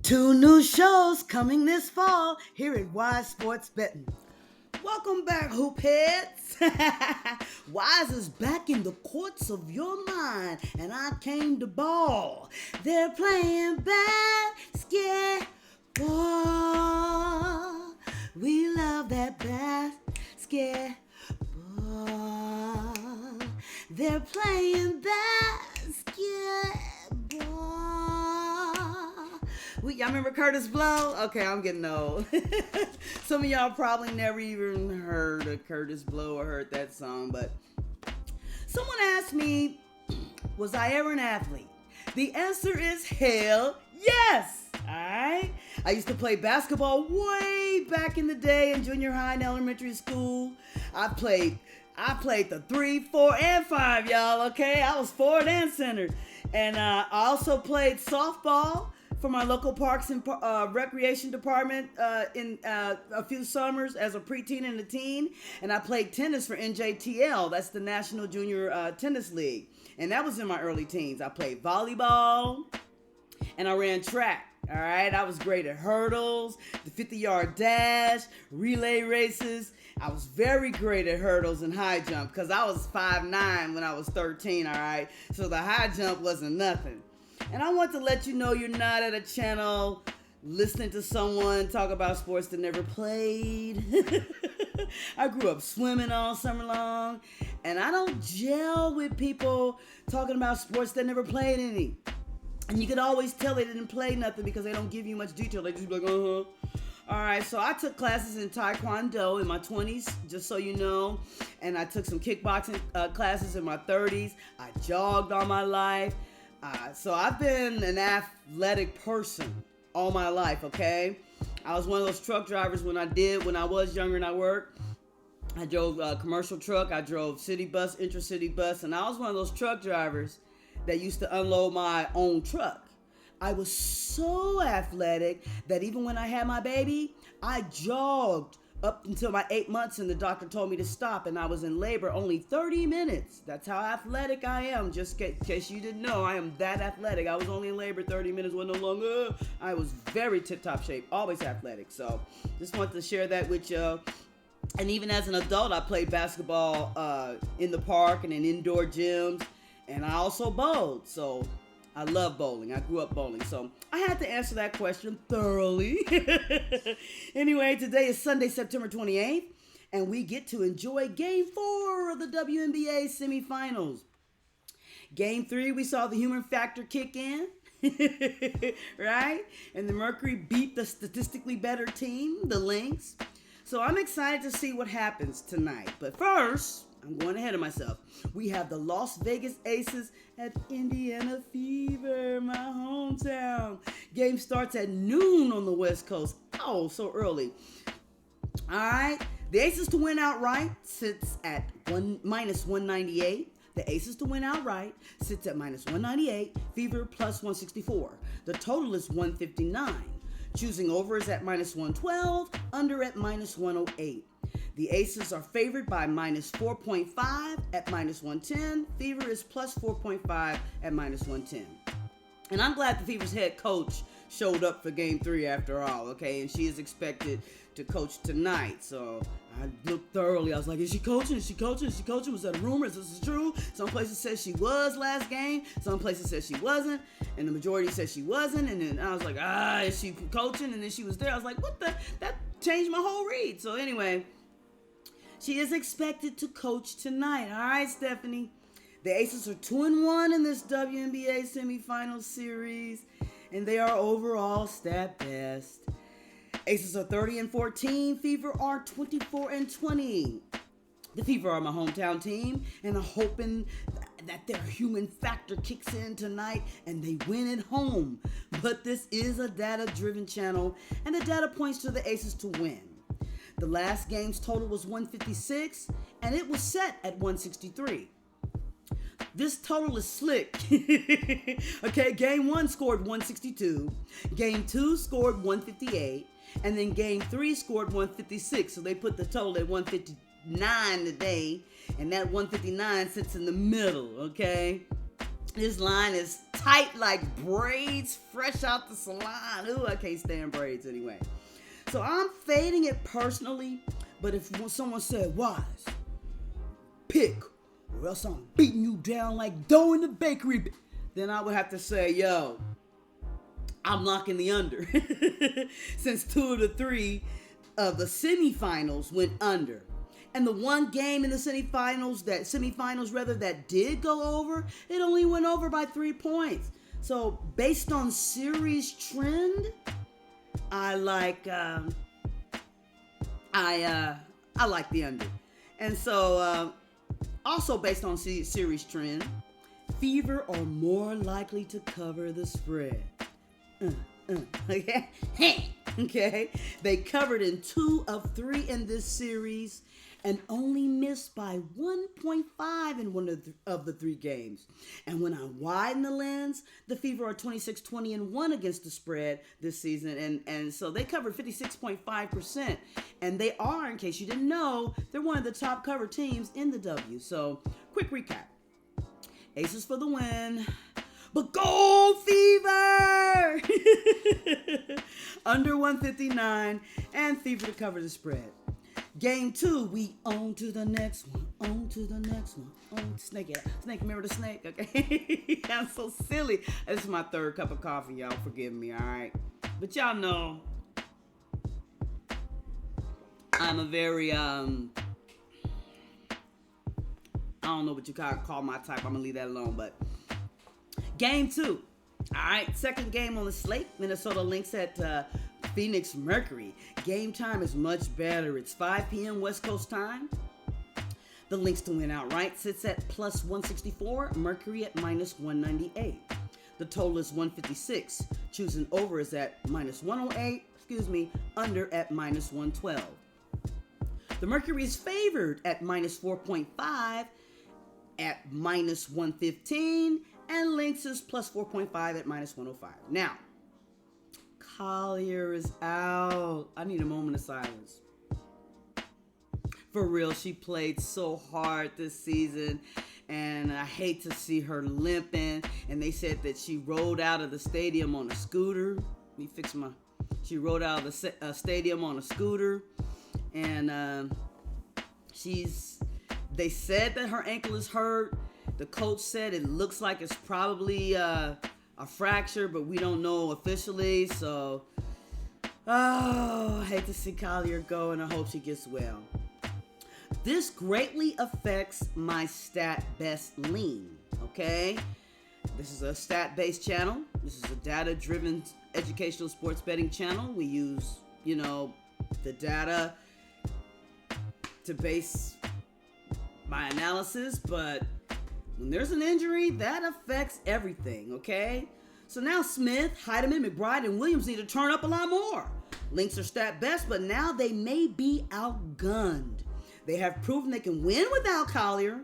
Two new shows coming this fall here at Wize Sports Bettin. Welcome back, hoop heads. Wize is back in the courts of your mind, and I came to ball. They're playing basketball. We love that basketball. They're playing basketball. Y'all remember Curtis Blow? Okay, I'm getting old. Some of y'all probably never even heard of Curtis Blow or heard that song, but someone asked me, was I ever an athlete? The answer is hell yes. Alright? I used to play basketball way back in the day in junior high and elementary school. I played the 3, 4, and 5, y'all, okay? I was forward and center. And I also played softball for my local parks and recreation department in a few summers as a preteen and a teen. And I played tennis for NJTL. That's the National Junior Tennis League. And that was in my early teens. I played volleyball and I ran track. All right, I was great at hurdles, the 50-yard dash, relay races. I was very great at hurdles and high jump because I was 5'9" when I was 13, all right? So the high jump wasn't nothing. And I want to let you know you're not at a channel listening to someone talk about sports that never played. I grew up swimming all summer long, and I don't gel with people talking about sports that never played any. And you could always tell they didn't play nothing because they don't give you much detail. They just be like, All right, so I took classes in Taekwondo in my 20s, just so you know. And I took some kickboxing classes in my 30s. I jogged all my life. So I've been an athletic person all my life, okay? I was one of those truck drivers when I was younger and I worked. I drove a commercial truck. I drove city bus, intercity bus. And I was one of those truck drivers that used to unload my own truck. I was so athletic that even when I had my baby, I jogged up until my 8 months and the doctor told me to stop, and I was in labor only 30 minutes. That's how athletic I am. Just in case you didn't know, I am that athletic. I was only in labor 30 minutes, wasn't no longer. I was very tip-top shape, always athletic. So just wanted to share that with you. And even as an adult, I played basketball in the park and in indoor gyms. And I also bowled, so I love bowling. I grew up bowling, so I had to answer that question thoroughly. Anyway, today is Sunday, September 28th, and we get to enjoy Game 4 of the WNBA Semi-Finals. Game 3, we saw the human factor kick in, right? And the Mercury beat the statistically better team, the Lynx. So I'm excited to see what happens tonight. But first, I'm going ahead of myself. We have the Las Vegas Aces at Indiana Fever, my hometown. Game starts at noon on the West Coast. Oh, so early. All right. The Aces to win outright sits at minus 198. The Aces to win outright sits at minus 198. Fever plus 164. The total is 159. Choosing over is at minus 112. Under at minus 108. The Aces are favored by minus 4.5 at minus 110. Fever is plus 4.5 at minus 110. And I'm glad the Fever's head coach showed up for Game 3 after all, okay? And she is expected to coach tonight. So I looked thoroughly. I was like, is she coaching? Is she coaching? Is she coaching? Was that a rumor? Is this true? Some places said she was last game. Some places said she wasn't. And the majority said she wasn't. And then I was like, is she coaching? And then she was there. I was like, what the? That changed my whole read. So anyway, she is expected to coach tonight. All right, Stephanie. The Aces are 2-1 in this WNBA Semi-Finals series, and they are overall stat best. Aces are 30-14. Fever are 24-20. The Fever are my hometown team, and I'm hoping that their human factor kicks in tonight and they win at home. But this is a data-driven channel, and the data points to the Aces to win. The last game's total was 156, and it was set at 163. This total is slick. Okay, Game 1 scored 162. Game 2 scored 158. And then Game 3 scored 156. So they put the total at 159 today. And that 159 sits in the middle, okay? This line is tight like braids fresh out the salon. Ooh, I can't stand braids anyway. So I'm fading it personally, but if someone said, Wize, pick, or else I'm beating you down like dough in the bakery, then I would have to say, yo, I'm locking the under. Since 2 of the 3 of the semifinals went under. And the one game in the semifinals that did go over, it only went over by 3 points. So based on series trend, I like the under. And so also based on series trend, Fever are more likely to cover the spread. Okay. Okay. They covered in 2 of 3 in this series and only missed by 1.5 in one of the 3 games. And when I widen the lens, the Fever are 26-20-1 against the spread this season. And so they covered 56.5%. And they are, in case you didn't know, they're one of the top cover teams in the W. So quick recap. Aces for the win. But Gold Fever! Under 159 and Fever to cover the spread. Game 2, we on to the next one. On to the next one. Snake, remember the snake? Okay. I'm so silly. This is my 3rd cup of coffee, y'all. Forgive me, all right? But y'all know I'm a very, I don't know what you call my type. I'm going to leave that alone, but Game 2. All right, second game on the slate. Minnesota Lynx at Phoenix Mercury. Game time is much better. It's 5 p.m. West Coast time. The Lynx to win outright sits at plus 164. Mercury at minus 198. The total is 156. Choosing over is at minus 108. Under at minus 112. The Mercury is favored at minus 4.5 at minus 115. And Lynx is plus 4.5 at minus 105. Now, Collier is out. I need a moment of silence. For real, she played so hard this season. And I hate to see her limping. And they said that she rode out of the stadium on a scooter. She rode out of the stadium on a scooter. And they said that her ankle is hurt. The coach said it looks like it's probably a fracture, but we don't know officially. So, I hate to see Collier go, and I hope she gets well. This greatly affects my stat best lean, okay? This is a stat-based channel. This is a data-driven educational sports betting channel. We use, the data to base my analysis, but when there's an injury, that affects everything, okay? So now Smith, Heidemann, McBride, and Williams need to turn up a lot more. Lynx are stat best, but now they may be outgunned. They have proven they can win without Collier.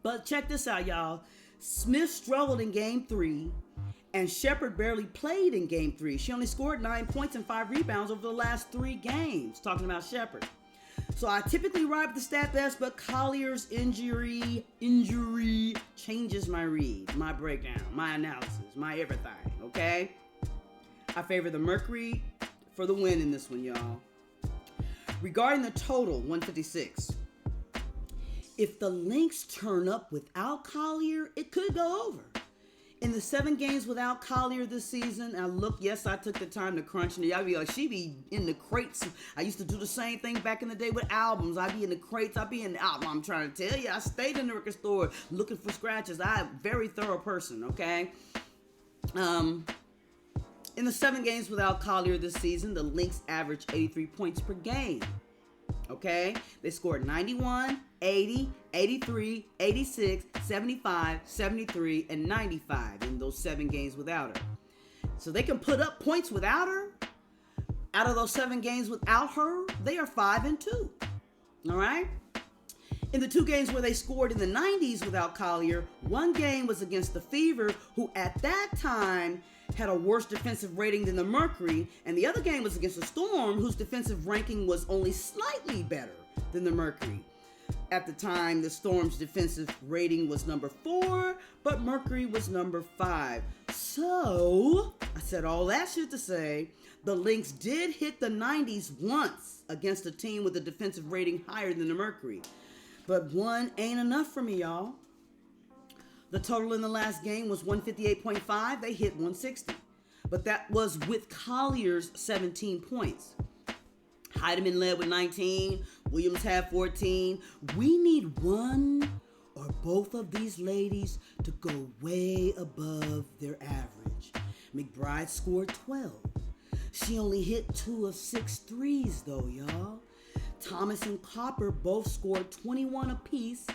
But check this out, y'all. Smith struggled in Game 3, and Shepard barely played in Game 3. She only scored 9 points and 5 rebounds over the last 3 games. Talking about Shepard. So I typically ride with the stat best, but Collier's injury changes my read, my breakdown, my analysis, my everything, okay? I favor the Mercury for the win in this one, y'all. Regarding the total, 156. If the Lynx turn up without Collier, it could go over. In the 7 games without Collier this season, I took the time to crunch, and y'all be like, she be in the crates. I used to do the same thing back in the day with albums. I'd be in the crates, I'm trying to tell you, I stayed in the record store looking for scratches. I'm a very thorough person, okay? In the 7 games without Collier this season, the Lynx averaged 83 points per game. Okay? They scored 91, 80, 83, 86, 75, 73, and 95 in those 7 games without her. So they can put up points without her. Out of those 7 games without her, they are 5-2. All right? In the 2 games where they scored in the 90s without Collier, 1 game was against the Fever, who at that time had a worse defensive rating than the Mercury, and the other game was against the Storm, whose defensive ranking was only slightly better than the Mercury. At the time, the Storm's defensive rating was number 4, but Mercury was number 5. So, I said all that shit to say, the Lynx did hit the 90s once against a team with a defensive rating higher than the Mercury. But one ain't enough for me, y'all. The total in the last game was 158.5. They hit 160. But that was with Collier's 17 points. Heidemann led with 19. Williams had 14. We need one or both of these ladies to go way above their average. McBride scored 12. She only hit 2 of 6 threes though, y'all. Thomas and Copper both scored 21 apiece.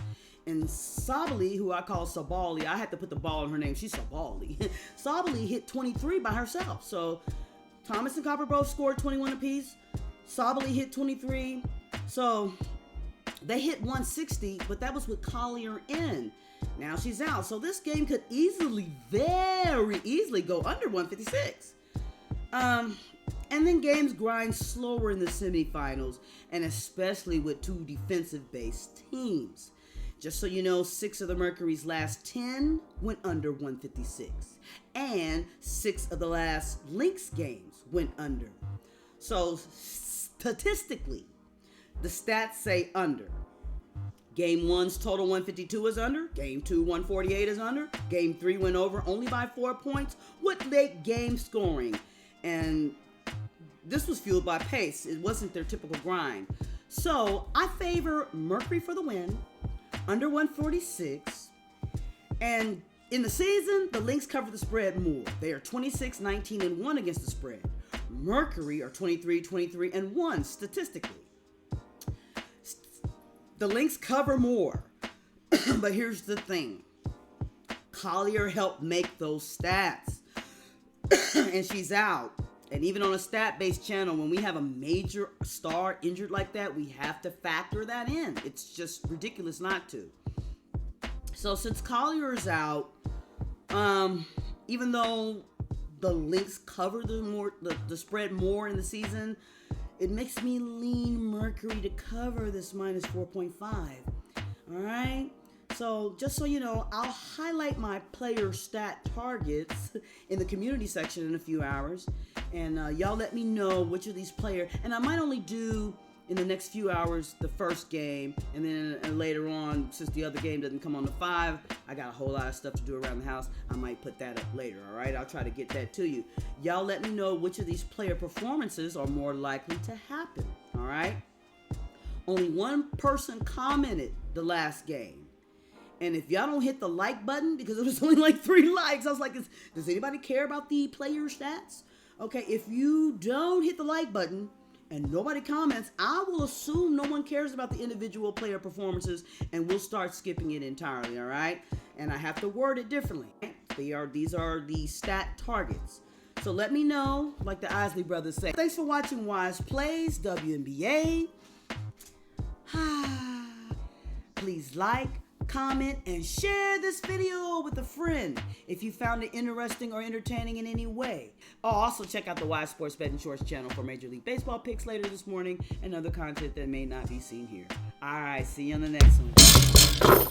And Sabali, who I call Sabali, I had to put the ball in her name. She's Sabali. Sabali hit 23 by herself. So Thomas and Copper both scored 21 apiece. Sabali hit 23. So they hit 160, but that was with Collier in. Now she's out. So this game could very easily go under 156. And then games grind slower in the semifinals, and especially with 2 defensive-based teams. Just so you know, 6 of the Mercury's last 10 went under 156. And 6 of the last Lynx games went under. So statistically, the stats say under. Game 1's total 152 is under. Game 2, 148 is under. Game 3 went over only by 4 points with late game scoring. And this was fueled by pace. It wasn't their typical grind. So I favor Mercury for the win, under 146. And in the season, the Lynx cover the spread more. They are 26, 19, and 1 against the spread. Mercury are 23, 23, and 1 statistically. The Lynx cover more. But here's the thing. Collier helped make those stats. And she's out. And even on a stat-based channel, when we have a major star injured like that, we have to factor that in. It's just ridiculous not to. So since Collier is out, even though the Lynx cover the spread more in the season, it makes me lean Mercury to cover this minus 4.5. All right? So just so you know, I'll highlight my player stat targets in the community section in a few hours. And y'all let me know which of these players. And I might only do in the next few hours the first game. And then later on, since the other game doesn't come on the 5, I got a whole lot of stuff to do around the house. I might put that up later, all right? I'll try to get that to you. Y'all let me know which of these player performances are more likely to happen, all right? Only one person commented the last game. And if y'all don't hit the like button, because it was only like 3 likes, I was like, does anybody care about the player stats? Okay, if you don't hit the like button and nobody comments, I will assume no one cares about the individual player performances and we'll start skipping it entirely, all right? And I have to word it differently. These are the stat targets. So let me know, like the Isley brothers say. Thanks for watching Wize Plays WNBA. Please like, comment, and share this video with a friend if you found it interesting or entertaining in any way. Also, check out the Wize Sports Betting Shorts channel for Major League Baseball picks later this morning and other content that may not be seen here. All right, see you on the next one.